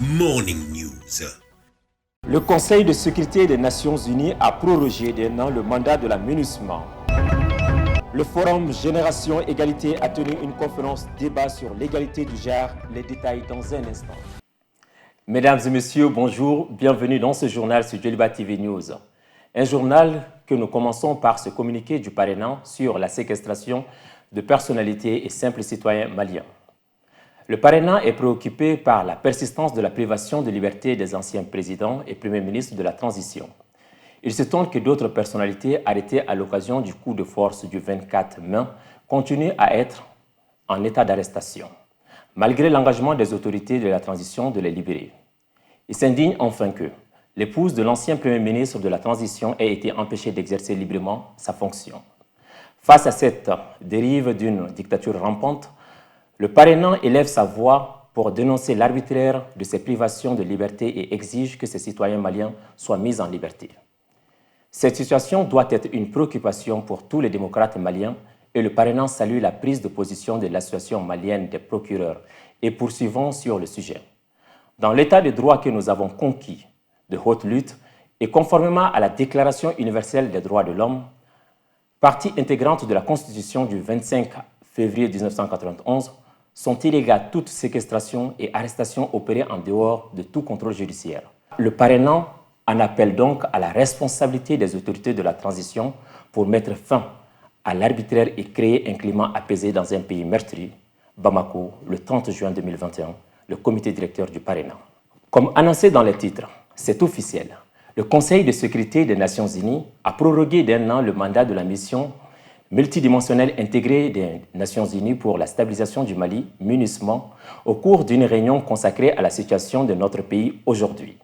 Morning News. Le Conseil de sécurité des Nations Unies a prorogé d'un an le mandat de la MINUSMA. Le Forum Génération Égalité a tenu une conférence débat sur l'égalité du genre. Les détails dans un instant. Mesdames et messieurs, bonjour. Bienvenue dans ce journal sur Djoliba TV News. Un journal que nous commençons par ce communiqué du parrainant sur la séquestration de personnalités et simples citoyens maliens. Le parrainant est préoccupé par la persistance de la privation de liberté des anciens présidents et premiers ministres de la transition. Il s'étonne que d'autres personnalités arrêtées à l'occasion du coup de force du 24 mai continuent à être en état d'arrestation, malgré l'engagement des autorités de la transition de les libérer. Il s'indigne enfin que l'épouse de l'ancien Premier ministre de la transition ait été empêchée d'exercer librement sa fonction. Face à cette dérive d'une dictature rampante, le parrainant élève sa voix pour dénoncer l'arbitraire de ces privations de liberté et exige que ces citoyens maliens soient mis en liberté. Cette situation doit être une préoccupation pour tous les démocrates maliens et le parrainant salue la prise de position de l'Association malienne des procureurs et poursuivant sur le sujet. Dans l'état de droit que nous avons conquis de haute lutte et conformément à la Déclaration universelle des droits de l'homme, partie intégrante de la Constitution du 25 février 1991, sont illégales toute séquestration et arrestation opérées en dehors de tout contrôle judiciaire. Le parrainant en appelle donc à la responsabilité des autorités de la transition pour mettre fin à l'arbitraire et créer un climat apaisé dans un pays meurtri, Bamako, le 30 juin 2021, le comité directeur du parrainant. Comme annoncé dans les titres, c'est officiel. Le Conseil de sécurité des Nations Unies a prorogué d'un an le mandat de la mission multidimensionnelle intégrée des Nations Unies pour la stabilisation du Mali, MINUSMA, au cours d'une réunion consacrée à la situation de notre pays aujourd'hui.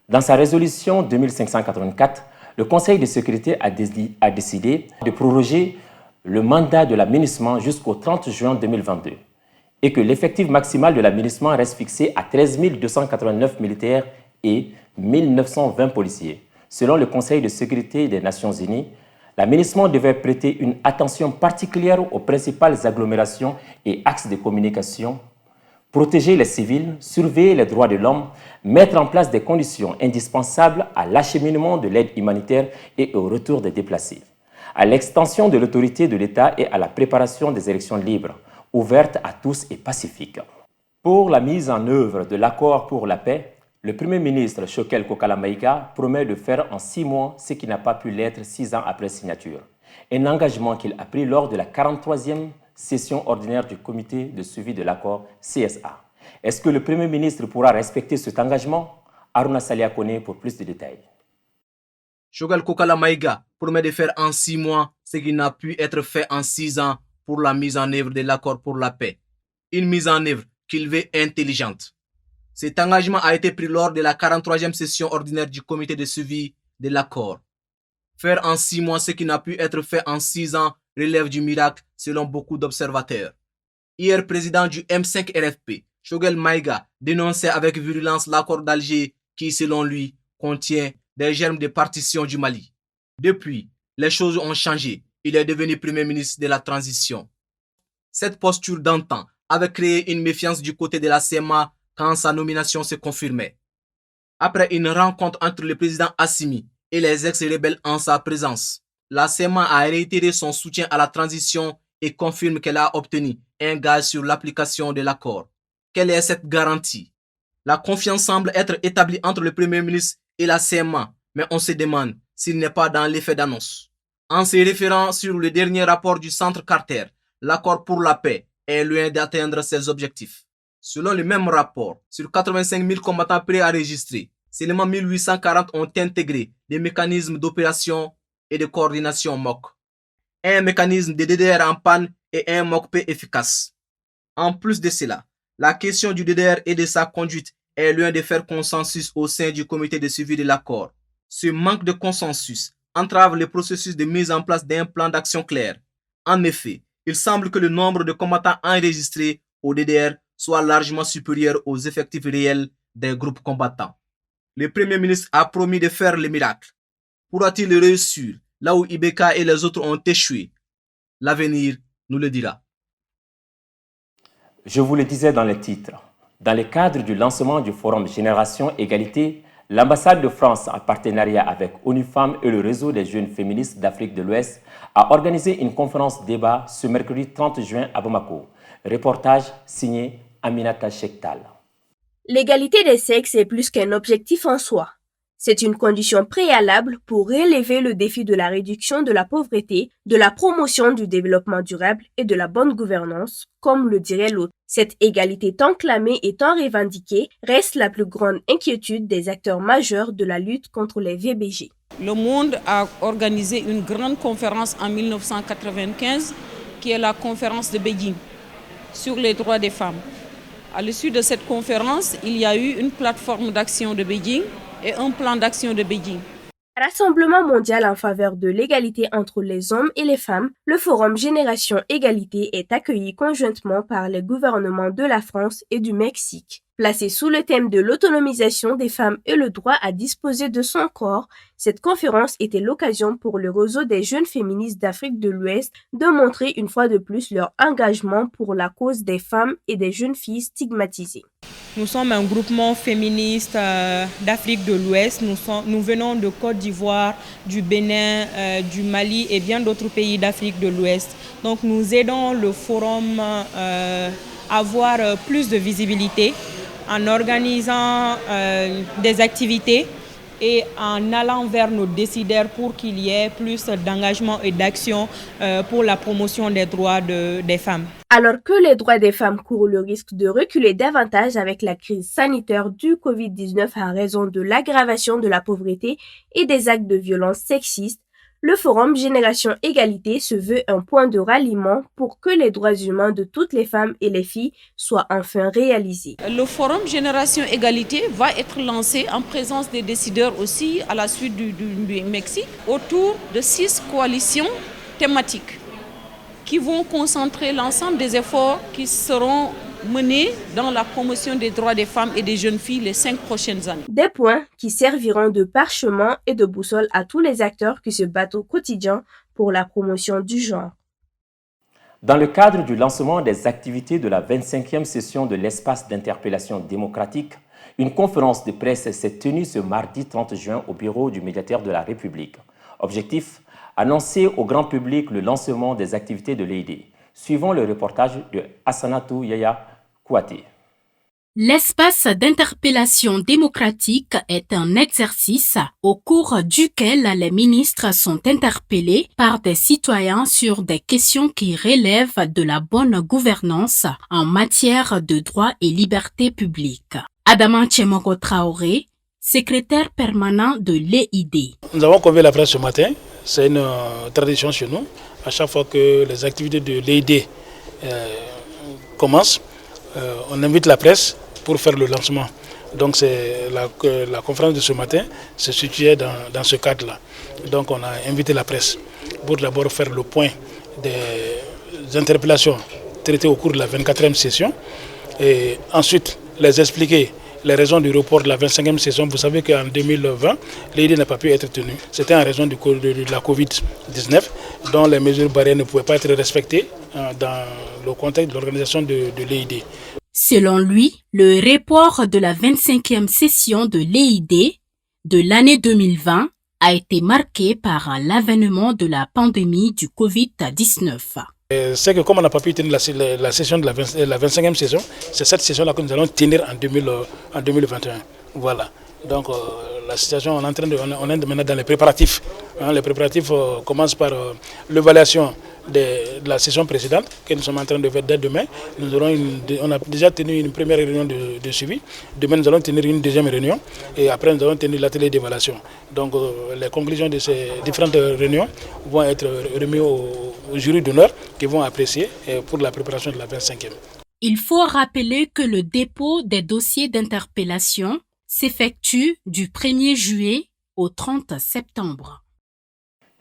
Dans sa résolution 2584, le Conseil de sécurité a décidé de proroger le mandat de la MINUSMA jusqu'au 30 juin 2022 et que l'effectif maximal de la MINUSMA reste fixé à 13 289 militaires et 1920 policiers. Selon le Conseil de sécurité des Nations Unies, la MINUSMA devait prêter une attention particulière aux principales agglomérations et axes de communication, protéger les civils, surveiller les droits de l'homme, mettre en place des conditions indispensables à l'acheminement de l'aide humanitaire et au retour des déplacés, à l'extension de l'autorité de l'État et à la préparation des élections libres, ouvertes à tous et pacifiques. Pour la mise en œuvre de l'accord pour la paix, le Premier ministre Choguel Kokala Maïga promet de faire en 6 mois ce qui n'a pas pu l'être 6 ans après signature. Un engagement qu'il a pris lors de la 43e session ordinaire du comité de suivi de l'accord CSA. Est-ce que le Premier ministre pourra respecter cet engagement? Aruna Salia Kone pour plus de détails. Choguel Kokala Maïga promet de faire en 6 mois ce qui n'a pu être fait en 6 ans pour la mise en œuvre de l'accord pour la paix. Une mise en œuvre qu'il veut intelligente. Cet engagement a été pris lors de la 43e session ordinaire du comité de suivi de l'accord. Faire en 6 mois ce qui n'a pu être fait en 6 ans relève du miracle selon beaucoup d'observateurs. Hier, président du M5-RFP, Choguel Maïga dénonçait avec virulence l'accord d'Alger qui, selon lui, contient des germes de partition du Mali. Depuis, les choses ont changé. Il est devenu Premier ministre de la transition. Cette posture d'antan avait créé une méfiance du côté de la CMA quand sa nomination se confirmait. Après une rencontre entre le président Assimi et les ex-rebelles en sa présence, la CMA a réitéré son soutien à la transition et confirme qu'elle a obtenu un gage sur l'application de l'accord. Quelle est cette garantie? La confiance semble être établie entre le Premier ministre et la CMA, mais on se demande s'il n'est pas dans l'effet d'annonce. En se référant sur le dernier rapport du Centre Carter, l'accord pour la paix est loin d'atteindre ses objectifs. Selon le même rapport, sur 85 000 combattants préenregistrés, seulement 1840 ont intégré des mécanismes d'opération et de coordination MOC. Un mécanisme de DDR en panne et un MOC-P efficace. En plus de cela, la question du DDR et de sa conduite est loin de faire consensus au sein du comité de suivi de l'accord. Ce manque de consensus entrave le processus de mise en place d'un plan d'action clair. En effet, il semble que le nombre de combattants enregistrés au DDR soit largement supérieur aux effectifs réels des groupes combattants. Le Premier ministre a promis de faire le miracle. Pourra-t-il le réussir là où Ibeka et les autres ont échoué? L'avenir nous le dira. Je vous le disais dans les titres, Dans le cadre du lancement du Forum Génération Égalité, l'ambassade de France, en partenariat avec ONU Femmes et le réseau des jeunes féministes d'Afrique de l'Ouest, a organisé une conférence débat ce mercredi 30 juin à Bamako. Reportage signé Aminata Chektal. L'égalité des sexes est plus qu'un objectif en soi. C'est une condition préalable pour relever le défi de la réduction de la pauvreté, de la promotion du développement durable et de la bonne gouvernance, comme le dirait l'autre. Cette égalité tant clamée et tant revendiquée reste la plus grande inquiétude des acteurs majeurs de la lutte contre les VBG. Le monde a organisé une grande conférence en 1995, qui est la conférence de Beijing, sur les droits des femmes. À l'issue de cette conférence, il y a eu une plateforme d'action de Beijing et un plan d'action de Beijing. Rassemblement mondial en faveur de l'égalité entre les hommes et les femmes, le Forum Génération Égalité est accueilli conjointement par les gouvernements de la France et du Mexique. Placé sous le thème de l'autonomisation des femmes et le droit à disposer de son corps, cette conférence était l'occasion pour le réseau des jeunes féministes d'Afrique de l'Ouest de montrer une fois de plus leur engagement pour la cause des femmes et des jeunes filles stigmatisées. Nous sommes un groupement féministe d'Afrique de l'Ouest. Nous venons de Côte d'Ivoire, du Bénin, du Mali et bien d'autres pays d'Afrique de l'Ouest. Donc nous aidons le forum à avoir plus de visibilité en organisant des activités et en allant vers nos décideurs pour qu'il y ait plus d'engagement et d'action pour la promotion des droits des femmes. Alors que les droits des femmes courent le risque de reculer davantage avec la crise sanitaire du Covid-19 en raison de l'aggravation de la pauvreté et des actes de violence sexistes, le Forum Génération Égalité se veut un point de ralliement pour que les droits humains de toutes les femmes et les filles soient enfin réalisés. Le Forum Génération Égalité va être lancé en présence des décideurs aussi à la suite du Mexique autour de 6 coalitions thématiques qui vont concentrer l'ensemble des efforts qui seront menés dans la promotion des droits des femmes et des jeunes filles les 5 prochaines années. Des points qui serviront de parchemin et de boussole à tous les acteurs qui se battent au quotidien pour la promotion du genre. Dans le cadre du lancement des activités de la 25e session de l'espace d'interpellation démocratique, une conférence de presse s'est tenue ce mardi 30 juin au bureau du médiateur de la République. Objectif, annoncer au grand public le lancement des activités de l'EID. Suivons le reportage de Hassanatou Yaya Kouaté. L'espace d'interpellation démocratique est un exercice au cours duquel les ministres sont interpellés par des citoyens sur des questions qui relèvent de la bonne gouvernance en matière de droits et libertés publiques. Adama Tchemoko Traoré, secrétaire permanent de l'EID. Nous avons convié la presse ce matin. C'est une tradition chez nous. À chaque fois que les activités de l'EID commencent, on invite la presse pour faire le lancement. Donc c'est la conférence de ce matin se situait dans ce cadre-là. Donc on a invité la presse pour d'abord faire le point des interpellations traitées au cours de la 24e session et ensuite les expliquer les raisons du report de la 25e session. Vous savez qu'en 2020, l'EID n'a pas pu être tenue. C'était en raison de la Covid-19, dont les mesures barrières ne pouvaient pas être respectées dans le contexte de l'organisation de l'EID. Selon lui, le report de la 25e session de l'EID de l'année 2020 a été marqué par l'avènement de la pandémie du Covid-19. C'est que comme on n'a pas pu tenir la session de la 25e session, c'est cette session-là que nous allons tenir en 2021. Voilà. Donc la situation, on est maintenant dans les préparatifs. Les préparatifs commencent par l'évaluation de la session précédente que nous sommes en train de faire dès demain. On a déjà tenu une première réunion de suivi. Demain, nous allons tenir une deuxième réunion et après, nous allons tenir l'atelier d'évaluation. Donc les conclusions de ces différentes réunions vont être remises aux jurys d'honneur qui vont apprécier pour la préparation de la 25e. Il faut rappeler que le dépôt des dossiers d'interpellation s'effectue du 1er juillet au 30 septembre.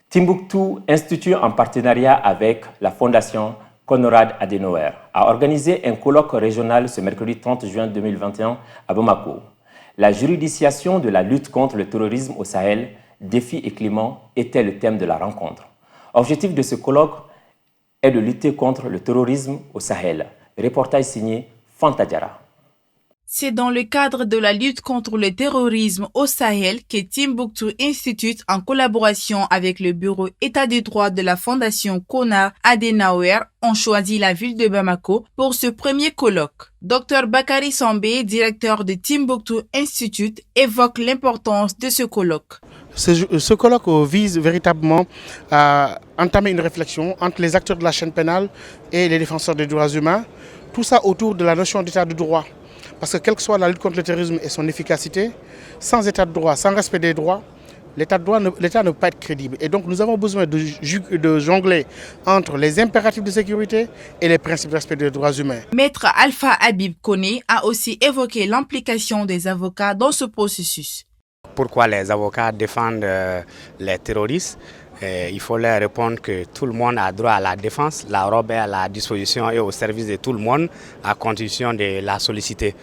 Timbuktu Institut, en partenariat avec la Fondation Konrad Adenauer, a organisé un colloque régional ce mercredi 30 juin 2021 à Bamako. La juridiciation de la lutte contre le terrorisme au Sahel, défis et climat était le thème de la rencontre. Objectif de ce colloque est de lutter contre le terrorisme au Sahel. Reportage signé Fanta Diarra. C'est dans le cadre de la lutte contre le terrorisme au Sahel que Timbuktu Institute, en collaboration avec le bureau État de droit de la Fondation Konrad Adenauer, ont choisi la ville de Bamako pour ce premier colloque. Dr Bakary Sambé, directeur de Timbuktu Institute, évoque l'importance de ce colloque. Ce colloque vise véritablement à entamer une réflexion entre les acteurs de la chaîne pénale et les défenseurs des droits humains, tout ça autour de la notion d'état de droit. Parce que quelle que soit la lutte contre le terrorisme et son efficacité, sans état de droit, sans respect des droits, l'État ne peut pas être crédible. Et donc nous avons besoin de jongler entre les impératifs de sécurité et les principes de respect des droits humains. Maître Alpha Habib Koné a aussi évoqué l'implication des avocats dans ce processus. Pourquoi les avocats défendent les terroristes? Il faut leur répondre que tout le monde a droit à la défense. La robe est à la disposition et au service de tout le monde à condition de la solliciter.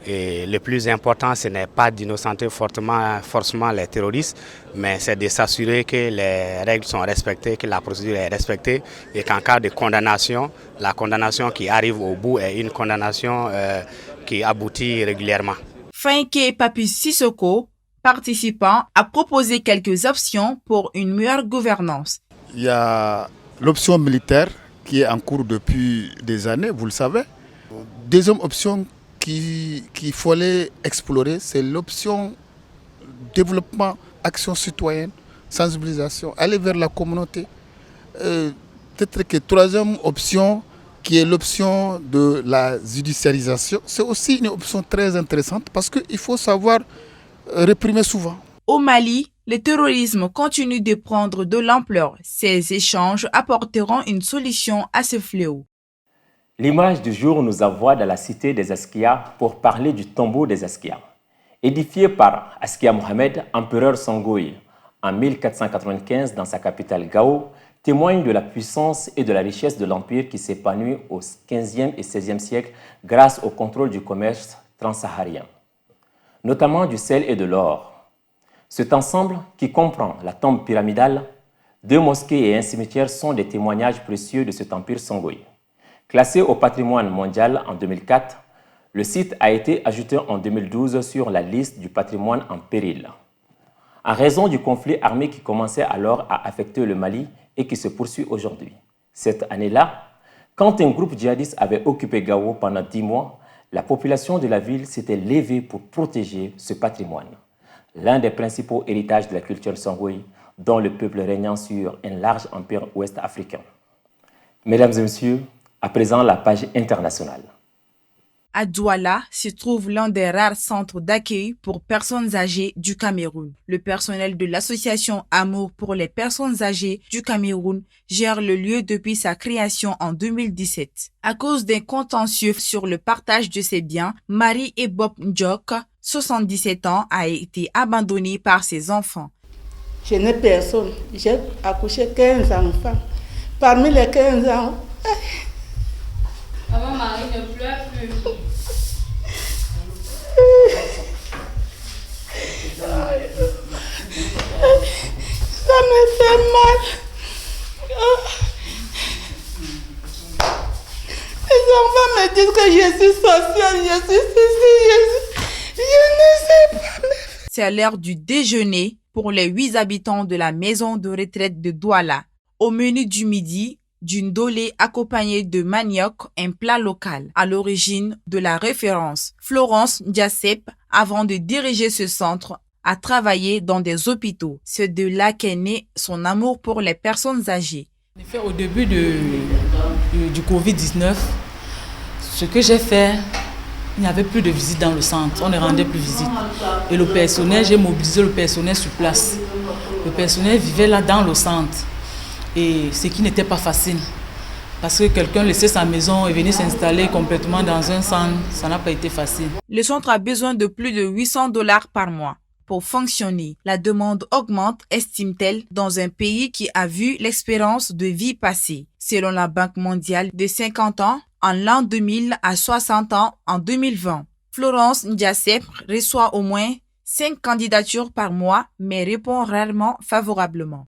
Et le plus important, ce n'est pas d'innocenter forcément les terroristes, mais c'est de s'assurer que les règles sont respectées, que la procédure est respectée et qu'en cas de condamnation, la condamnation qui arrive au bout est une condamnation qui aboutit régulièrement. Fainke Papus Sissoko, participant, a proposé quelques options pour une meilleure gouvernance. Il y a l'option militaire qui est en cours depuis des années, vous le savez. Deuxième option qu'il fallait explorer, c'est l'option développement, action citoyenne, sensibilisation, aller vers la communauté. Peut-être que troisième option, qui est l'option de la judiciarisation, c'est aussi une option très intéressante parce qu'il faut savoir réprimer souvent. Au Mali, le terrorisme continue de prendre de l'ampleur. Ces échanges apporteront une solution à ce fléau. L'image du jour nous envoie dans la cité des Askia pour parler du tombeau des Askia. Édifié par Askia Mohamed, empereur Songhai, en 1495 dans sa capitale Gao, témoigne de la puissance et de la richesse de l'empire qui s'épanouit au XVe et XVIe siècle grâce au contrôle du commerce transsaharien, notamment du sel et de l'or. Cet ensemble, qui comprend la tombe pyramidale, 2 mosquées et un cimetière, sont des témoignages précieux de cet empire Songhai. Classé au patrimoine mondial en 2004, le site a été ajouté en 2012 sur la liste du patrimoine en péril. En raison du conflit armé qui commençait alors à affecter le Mali et qui se poursuit aujourd'hui. Cette année-là, quand un groupe djihadiste avait occupé Gao pendant 10 mois, la population de la ville s'était levée pour protéger ce patrimoine, l'un des principaux héritages de la culture Songhai, dont le peuple régnant sur un large empire ouest-africain. Mesdames et messieurs, à présent la page internationale. À Douala se trouve l'un des rares centres d'accueil pour personnes âgées du Cameroun. Le personnel de l'association Amour pour les personnes âgées du Cameroun gère le lieu depuis sa création en 2017. À cause d'un contentieux sur le partage de ses biens, Marie et Bob Ndjok, 77 ans, a été abandonnée par ses enfants. Je n'ai personne. J'ai accouché 15 enfants. Parmi les 15 ans, maman Marie ne pleure plus. Ça me fait mal. Les enfants me disent que je suis sorcière, je suis ceci, je ne sais pas. C'est à l'heure du déjeuner pour les 8 habitants de la maison de retraite de Douala. Au menu du midi, d'une dolée accompagnée de manioc, un plat local, à l'origine de la référence. Florence Ndiasep, avant de diriger ce centre, a travaillé dans des hôpitaux. C'est de là qu'est né son amour pour les personnes âgées. En effet, au début du Covid-19, ce que j'ai fait, il n'y avait plus de visite dans le centre, on ne rendait plus visite. Et le personnel, j'ai mobilisé le personnel sur place. Le personnel vivait là dans le centre. Et ce qui n'était pas facile, parce que quelqu'un laissait sa maison et venait s'installer complètement dans un centre, ça n'a pas été facile. Le centre a besoin de plus de $800 par mois pour fonctionner. La demande augmente, estime-t-elle, dans un pays qui a vu l'espérance de vie passer. Selon la Banque mondiale, de 50 ans en l'an 2000 à 60 ans en 2020. Florence Ndiasep reçoit au moins 5 candidatures par mois, mais répond rarement favorablement.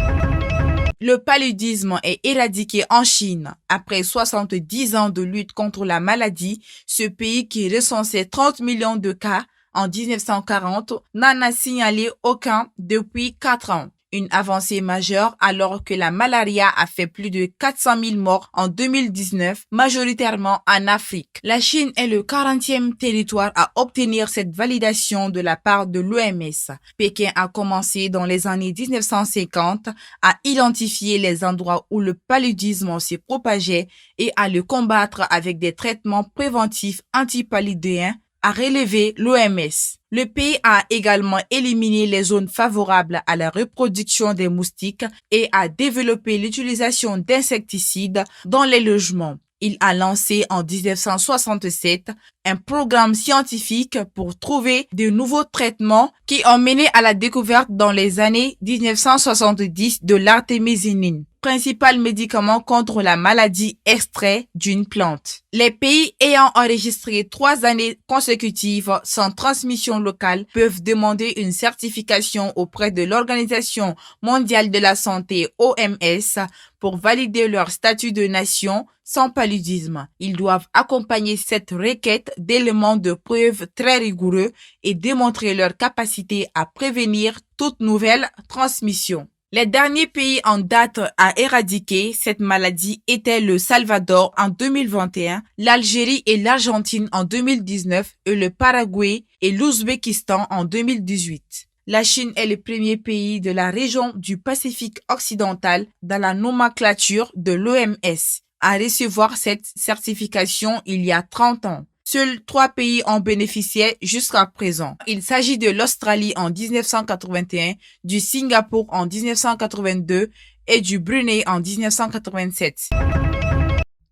Le paludisme est éradiqué en Chine. Après 70 ans de lutte contre la maladie, ce pays qui recensait 30 millions de cas en 1940 n'en a signalé aucun depuis 4 ans. Une avancée majeure alors que la malaria a fait plus de 400 000 morts en 2019, majoritairement en Afrique. La Chine est le 40e territoire à obtenir cette validation de la part de l'OMS. Pékin a commencé dans les années 1950 à identifier les endroits où le paludisme s'est propagé et à le combattre avec des traitements préventifs antipaludéens, a relevé l'OMS. Le pays a également éliminé les zones favorables à la reproduction des moustiques et a développé l'utilisation d'insecticides dans les logements. Il a lancé en 1967 un programme scientifique pour trouver de nouveaux traitements qui ont mené à la découverte dans les années 1970 de l'artémisinine, principal médicament contre la maladie extrait d'une plante. Les pays ayant enregistré 3 années consécutives sans transmission locale peuvent demander une certification auprès de l'Organisation mondiale de la santé OMS pour valider leur statut de nation sans paludisme. Ils doivent accompagner cette requête d'éléments de preuve très rigoureux et démontrer leur capacité à prévenir toute nouvelle transmission. Les derniers pays en date à éradiquer cette maladie étaient le Salvador en 2021, l'Algérie et l'Argentine en 2019 et le Paraguay et l'Ouzbékistan en 2018. La Chine est le premier pays de la région du Pacifique occidental dans la nomenclature de l'OMS à recevoir cette certification il y a 30 ans. Seuls 3 pays en bénéficiaient jusqu'à présent. Il s'agit de l'Australie en 1981, du Singapour en 1982 et du Brunei en 1987.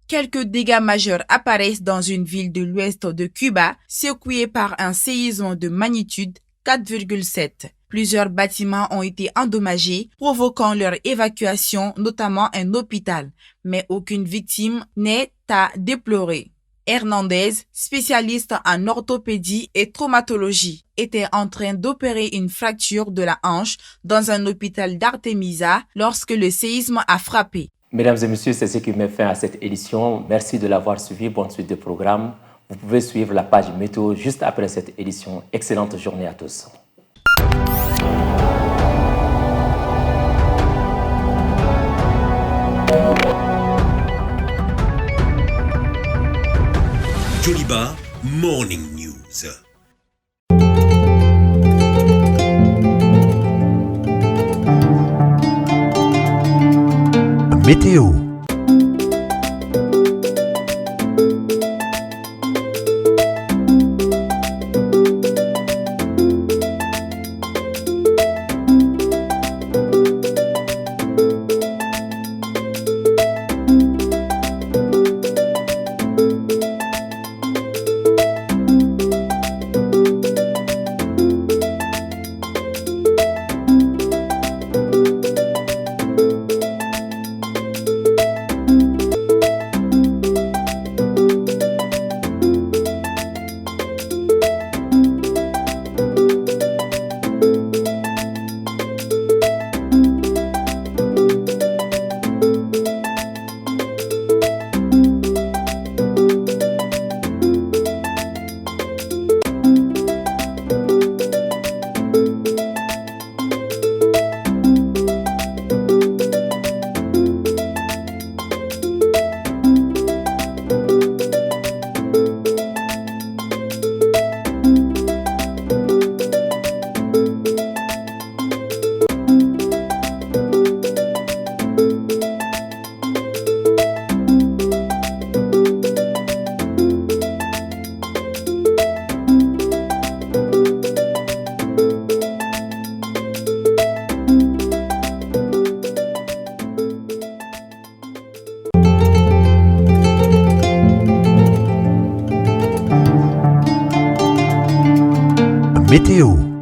Quelques dégâts majeurs apparaissent dans une ville de l'ouest de Cuba, secouée par un séisme de magnitude 4,7. Plusieurs bâtiments ont été endommagés, provoquant leur évacuation, notamment un hôpital, mais aucune victime n'est à déplorer. Hernandez, spécialiste en orthopédie et traumatologie, était en train d'opérer une fracture de la hanche dans un hôpital d'Artemisa lorsque le séisme a frappé. Mesdames et messieurs, c'est ce qui met fin à cette édition. Merci de l'avoir suivi. Bonne suite de programme. Vous pouvez suivre la page météo juste après cette édition. Excellente journée à tous. Joliba Morning News. Météo. Météo.